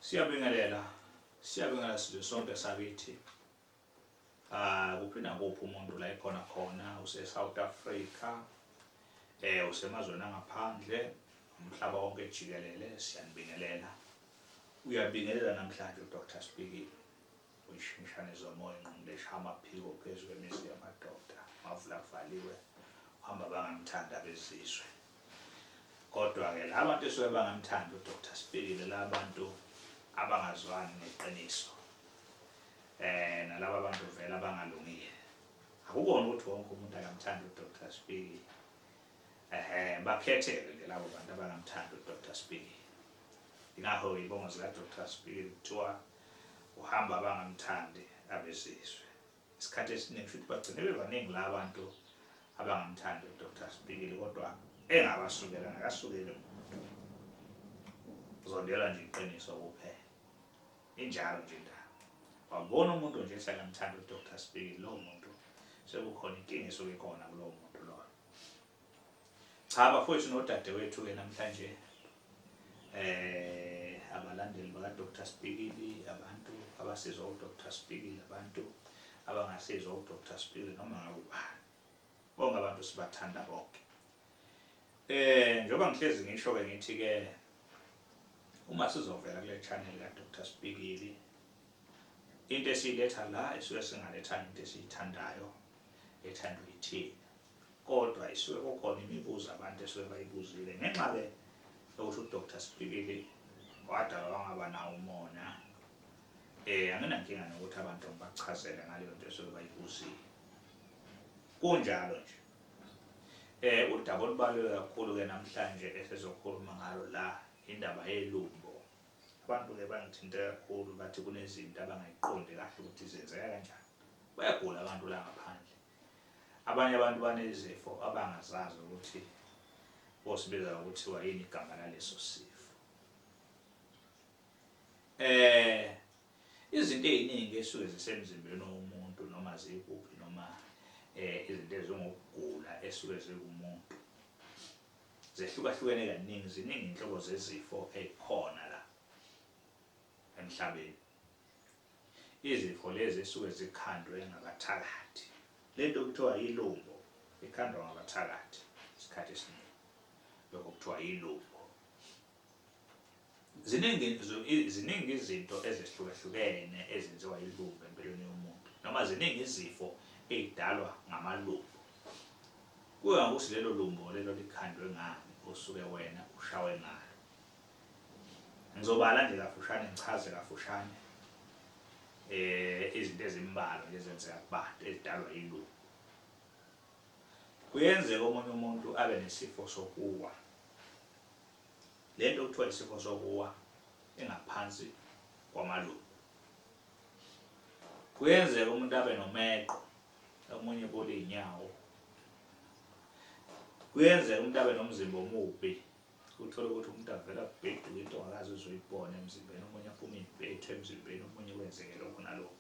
Siyabingelela sizwe sonke sakithi. Kuphi nakuphi umuntu la khona use-South Africa, usemazweni angaphandle, umhlaba wonke jikelele siyanibingelela. Uyabingelela namhlanje uDr. Spikile. Uyishimishane zomoya ingqondo amaphiko phezu kwemizi yamadoda. Mavula kuvaliwe, uhamba bangamthanda bezizwe. Kodwa-ke la bantu esuke bangamthanda uDr. Spikile, la bantu abangazwani neqiniso. Nalaba bantu vele abangalungile. Akubona ukuthi wonke umuntu akamthanda uDr. Spikile. Bakhetheke nje labo bantu abangamthanda uDr. Spikile. Ingakho ibongo zika Dr. Spikile kuthiwa uhamba bangamthandi abezizwe. Isikhathi esiningi futhi bagcine bebaningi la bantu abangamthandi uDr. Spikile, kodwa engabasukela nakasukele umuntu. Uzondela nje iqiniso kuphela. Injalo nje indaba. Wabona umuntu nje esakamthanda uDr. Spikile, lowo muntu sekukhona inkinga esuke ikhona kulowo muntu loyo. Cha, bafowethu nodadewethu-ke namhlanje abalandeli baka-Dr. Spikile, abantu abasizwa uDr. Spikile, abantu abangasizwa uDr. Spikile noma ngakubani. Bonke abantu sibathanda bonke. Njengoba ngihlezi ngisho-ke ngithi-ke uma sizovela kule channel ka-Dr. Spikile, into esiyiletha la isuke singalethanga into esiyithandayo ethandwa yithina, kodwa isuke kukhona imibuzo abantu esuke bayibuzile ngenxa-ke yokuthi uDr. Spikile wadalwa wangaba nawo umona. Anginankinga nokuthi abantu bachazele ngaleyo nto esuke bayibuzile. Kunjalo nje. Udaba olubaluleke kakhulu-ke namhlanje esizokhuluma ngalo la indaba yelumbo. Abantu-ke bangithinta kakhulu bathi kunezinto abangayiqondi kahle ukuthi zenzeka kanjani. Bayagula abantu la ngaphandle. Abanye abantu banezifo abangazazi ukuthi bosibiza ukuthiwa yini igama laleso sifo. Izinto eziningi esuke zisemzimbeni womuntu noma zikuphi noma izinto ezingokugula esuke zikumuntu zehlukahlukene kaningi, ziningi inhlobo zezifo ezikhona la emhlabeni. Izifo lezi esuke zikhandwe ngabathakathi. Lento kuthiwa yilumbo ikhandwa ngabathakathi isikhathi esiningi. Lokho kuthiwa yilumbo. Ziningi izinto ezihlukahlukene ezenziwa yilumbo empilweni yomuntu, noma ziningi izifo ezidalwa ngamalumbo. Kuya ngokuthi lelo lumbo lelo likhandwe ngani osuke wena ushawe ngalo. Ngizobala nje kafushane ngichaze kafushane izinto ezimbalwa ezenzeka kubantu ezidalwa yilumbo. Kuyenzeka omunye umuntu abe nesifo sokuwa. Lento kuthiwa isifo sokuwa engaphansi kwamalumbo. Kuyenzeka umuntu abe nomeqo, omunye bole inyawo. Kuyenzeka umuntu abe nomzimba omubi. Uthola ukuthi umuntu avela kubheduka into ongakaze uzoyibona emzimbeni, omunye aphuma impethu emzimbeni, omunye kwenzeke lokho nalokho.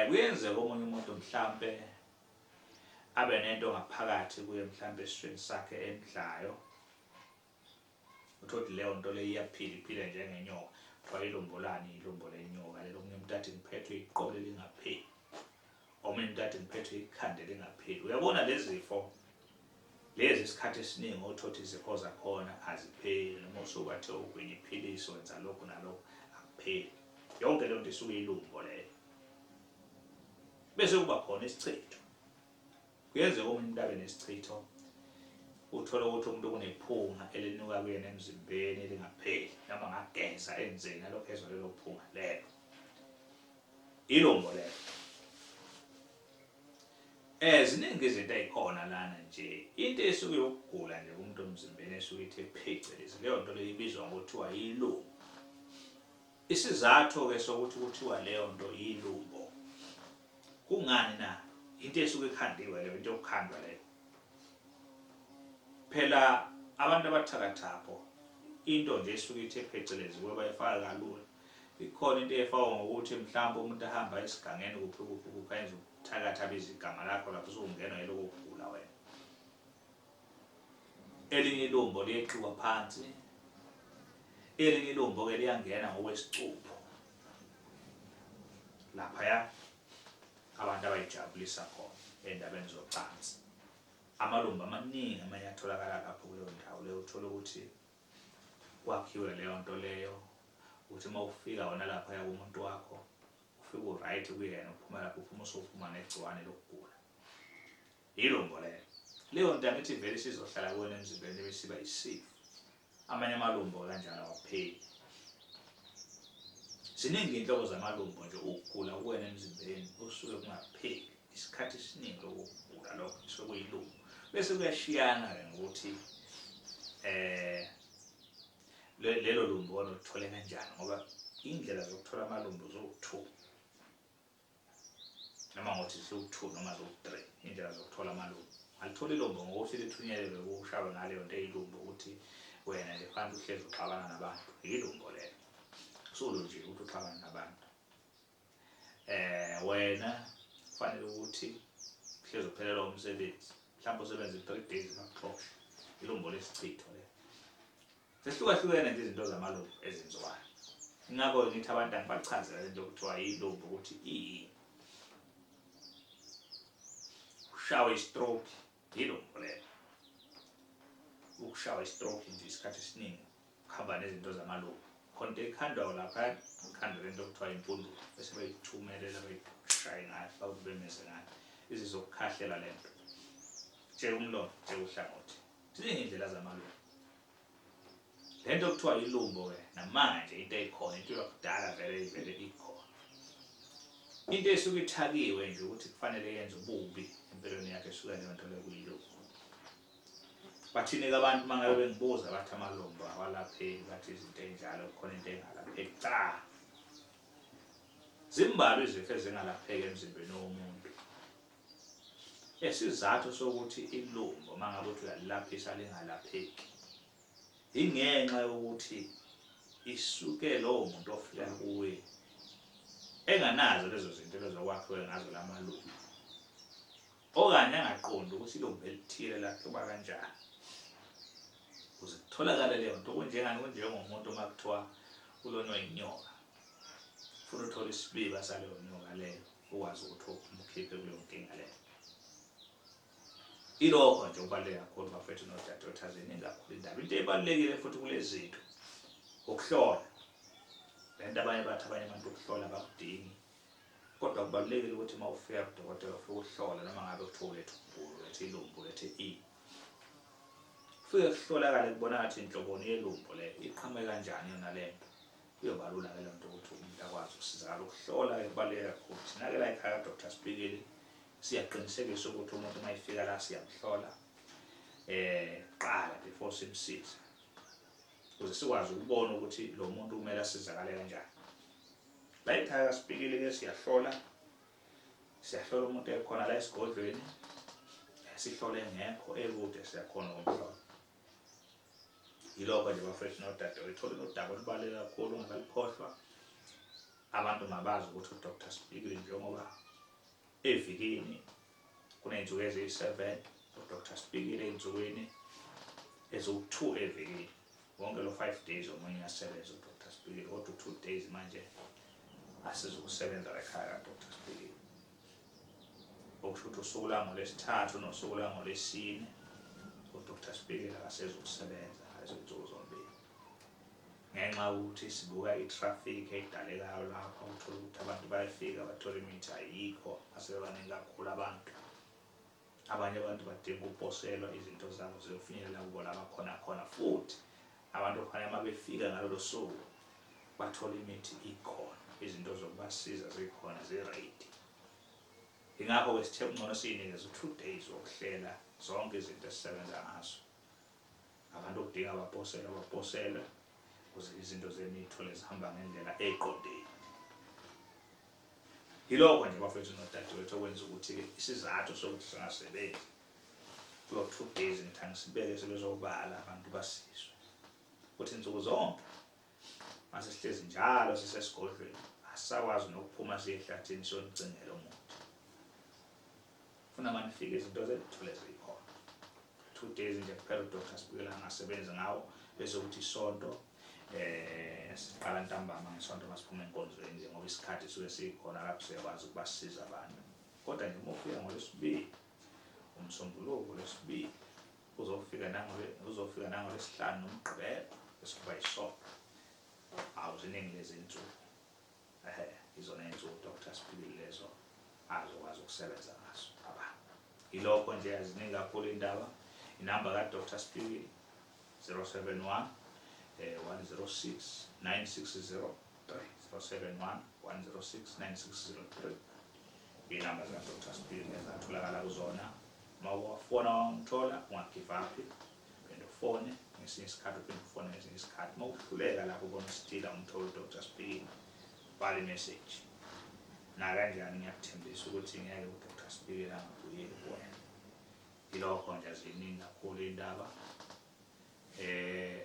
Kuyenzeka omunye umuntu mhlambe abe nento ngaphakathi kuye mhlambe esiswini sakhe emdlayo. Uthola leyo nto leyo iyaphila njengenyoka. Kuthiwa ilombolani, ilombo lenyoka. Lelo omunye umuntu athi ngiphethwe iqolo lingapheli. Omunye umuntu athi ngiphethwe ikhanda lingapheli. Uyabona lezi zifo lezi isikhathi esiningi othothi izifo zakhona azipheli, noma usuke wathi ugwinya iphilisi wenza lokhu nalokho akupheli. Yonke lento isuke ilumbo leyo. Bese kuba khona isichitho. Kuyenzeka umuntu abe nesichitho, uthola ukuthi umuntu kunephunga elinuka kuyena emzimbeni elingapheli, noma ngageza enzeni nalokho ezwa lelo phunga lelo. Ilumbo lelo. Ziningi izinto ezikhona lana nje. Into esuke yokugula nje umuntu emzimbeni esuke ithe phecelezi. Leyo nto leyo ibizwa ngokuthiwa yilumbo. Isizathu-ke sokuthi kuthiwa leyo nto yilumbo. Kungani na? Into esuke ikhandiwe leyo, into yokukhandwa leyo. Phela abantu abathakathapho into nje esuke ithe phecelezi kuba bayifaka kalula. Ikhona into efakwa ngokuthi mhlawumbe umuntu ahamba esigangeni kuphi ayenza ubuthakathi abiza igama lakho lapho uzongena yelo kokugula wena. Elinye ilumbo liyeqiwa phansi elinye ilumbo-ke liyangena ngokwesicupho laphaya abantu abayijabulisa khona ey'ndabeni zocansi. Amalumbu amaningi amanye atholakala lapho kuleyo ndawo leyo, uthola ukuthi kwakhiwe leyo nto leyo ukuthi uma ufika wona laphaya kumuntu wakho ufika u-right kuyena, uphuma lapho uphuma usuphuma negciwane lokugula. Ilumbo leyo nto angithi vele isizohlala kuwena emzimbeni bese iba yisifo. Amanye amalumbo kanjalo awapheli. Ziningi inhlobo zamalumbo nje ukugula kuwena emzimbeni usuke kungapheli isikhathi esiningi lokugula lokho kusuke kuyilumbo. Bese kuyashiyana-ke ngokuthi lelo lumbo oluthole kanjani, ngoba indlela zokuthola amalumbo ziwu-2 noma ngokuthi ziwu-2 noma ziwu-3 indlela zokuthola amalumbo. Alithola ilumbo ngokuthi lithunyelelwe ushawe ngaleyo nto eyilumbo ukuthi wena nje kufanele uhlezi uxabana nabantu, yilumbo lelo. Solo nje ukuthi uxabana nabantu. Wena kufanele ukuthi uhlezi uphelelwa umsebenzi, mhlawumbe usebenza 3 days bakuxosha, ilumbo lesichitho lelo. Sehlukahlukene nje izinto zamalumbo ezenziwayo. Ingakho ngithi abantu angibachazela lento okuthiwa yilumbo ukuthi iyini. Ushawe istroke, yilumbo lelo. Ukushawa istroke nje isikhathi esiningi kuhamba nezinto zamalumbo. Khona into ekhandwayo lapha, ikhandwa lento okuthiwa impundulo, bese bayithumelela bayishaye ngayo, bawubemeze ngayo. Izizokukhahlela lento. Nje umlomo, nje uhlangothi. Ziningi indlela zamalumbo. Lento okuthiwa yilumbo-ke namanje into eyikhona, into yakudala vele ikhona. Into esuke ithakiwe nje ukuthi kufanele yenze ububi empilweni yakhe esuke leyo nto leyo kuyilumbo. Bathini-ke abantu mangabe bengibuza bathi amalumbo awalapheki, bathi izinto ey'njalo khona into engalapheki. Cha, zimbalwa izifo ezingalapheki emzimbeni womuntu. Isizathu sokuthi ilumbo mangabe uthi uyalilaphisa lingalapheki ingenxa yokuthi isuke lowo muntu ofika kuwe enganazo lezo zinto lezokwakhiwe ngazo lamalumbo, okanye angaqondi ukuthi ilumbo elithile lakhe kuba kanjani. Ukuze kutholakale leyo nto kunjengomuntu uma kuthiwa ulonywa inyoka, ufuna uthola isibiba saleyo nyoka leyo ukwazi ukuthi umkhiphe kuleyo nkinga leyo. Ilokho nje okubaluleke kakhulu bafethu nodadewethu, aziningi kakhulu indaba. Into ebalulekile futhi kulezi zinto ukuhlola. Lento abanye abantu ukuhlola bakudingi, kodwa kubalulekile ukuthi uma ufika kudokotela ufike uhlola noma ngabe kuthiwa ulethe umbulu, ulethe ilumbu, ulethe ini. Ufike kuhlolakale kubona ngathi inhloboni yelumbu leyo iqhamuke kanjani yona lento. Kuyoba lula-ke le nto ukuthi umuntu akwazi ukusizakala. Ukuhlola-ke kubaluleke kakhulu. Thina-ke la ekhaya Dr. Sibhikile siyaqinisekisa ukuthi umuntu uma efika la siyamhlola qala before simsize, ukuze sikwazi ukubona ukuthi lo muntu kumele asizakale kanjani. La ekhaya Sibhikile-ke siyahlola umuntu ekhona la esigodlweni, sihlole engekho ekude siyakhona ukumhlola. Yilokho nje bafethu nodadewethu, udaba olubaluleke kakhulu ungalikhohlwa. Abantu mabazi ukuthi uDr. Sibhikile njengoba evikini kuney'nsuku eziyi-7, uDr. Sibhikile ey'nsukwini eziwu-2 evikini. Wonke lo 5 days omunye uyasebenza uDr. Sibhikile, kodwa 2 days manje asizukusebenza la ekhaya kaDr. Sibhikile. Okusho ukuthi usuku lwangolwesithathu nosuku lwangolwesine uDr. Sibhikile akasezukusebenza nsuku zombili, ngenxa yokuthi sibuka i-traffic edalekayo lapho. Uthola ukuthi abantu bayafika bathola imithi ayikho, asebaningi kakhulu abantu. Abanye abantu badinga ukuposelwa izinto zabo ziyofinyelela kubo la bakhona futhi abantu kufanele uma befika ngalolo suku bathola imithi ikhona, izinto zokubasiza zikhona, zi-ready. Ingakho-ke sithe kungcono siyinikeze 2 days wokuhlela zonke izinto esisebenza ngazo. Abantu kudinga baposelwe ukuze izinto zemithole zihamba ngendlela eqondile. Yilokho nje bafethu nodadewethu okwenza ukuthi isizathu sokuthi singasebenzi kulo 2 days ngithi angisibeke sebezobala abantu basizwe ukuthi insuku zonke mase sihlezi njalo sisesigodlweni asisakwazi nokuphuma siye ehlathini siyomcingela umuntu. Funa manifike izinto zethule zikhona. 2 days nje kuphela uDr. Sibhikile angasebenzi ngawo, bese kuthi isonto siqala ntambama ngesonto masiphume enkonzweni nje ngoba isikhathi suke sikhona lapho siyakwazi ukubasiza abantu. Kodwa nje mufika ngoLwesibili, uMsombuluko ngoLwesibili, uzofika nangoLwesihlanu noMgqibelo bese kuba yisonto. Ziningi lezi iy'nsuku, izona iy'nsuku Dr. Sibili lezo azokwazi ukusebenza ngazo abantu. Yilokho nje aziningi kakhulu iy'ndaba. Inamba kaDr. Sibili 071 106 9603, 071 106 9603. Inamba zikaDr. Sibili ezatholakala kuzona. Uma wafona wangithola ungagive up, phinde ufone ngesinye isikhathi, uphinde ufone ngesinye isikhathi. Uma uhluleka lapho ubona usitila umtholi Dr. Sibili, bhala imessage. Nakanjani ngiyakuthembisa ukuthi ngeke uDr. Sibili angabuyeli kuwena. Yilokho nje ziningi kakhulu iy'ndaba.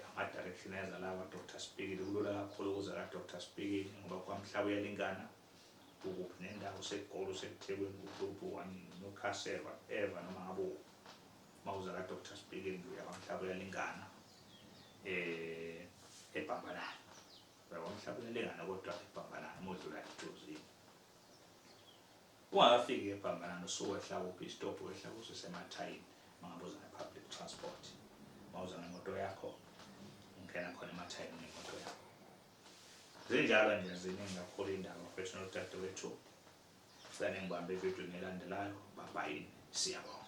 Ama-direction eza la kaDr. Sibili kulula kakhulu ukuza kaDr. Sibili ngoba kwaMhlaba uyalingana ukuphi nendawo, useGoli, useThekwini, ukuphi uNewcastle, whatever noma ngabe mawuza kaDr. Sibili uya kwaMhlaba uyalingana eBhambanani. kwaMhlaba uyalingana kodwa eBhambanani modlula eJozini. Ungakafiki eBhambanani usuke ehlala kuphi isitobhi, wehla kuseSemathayini mangabe uza nge-public transport. Mawuza ngemoto yakho ungena khona eMathayini ngemoto yakho. Zinjalo nje ziningi kakhulu iy'ndaba mfethu nodadewethu. Sane ngibambe evidweni elandelayo. Bye bye, siyabonga.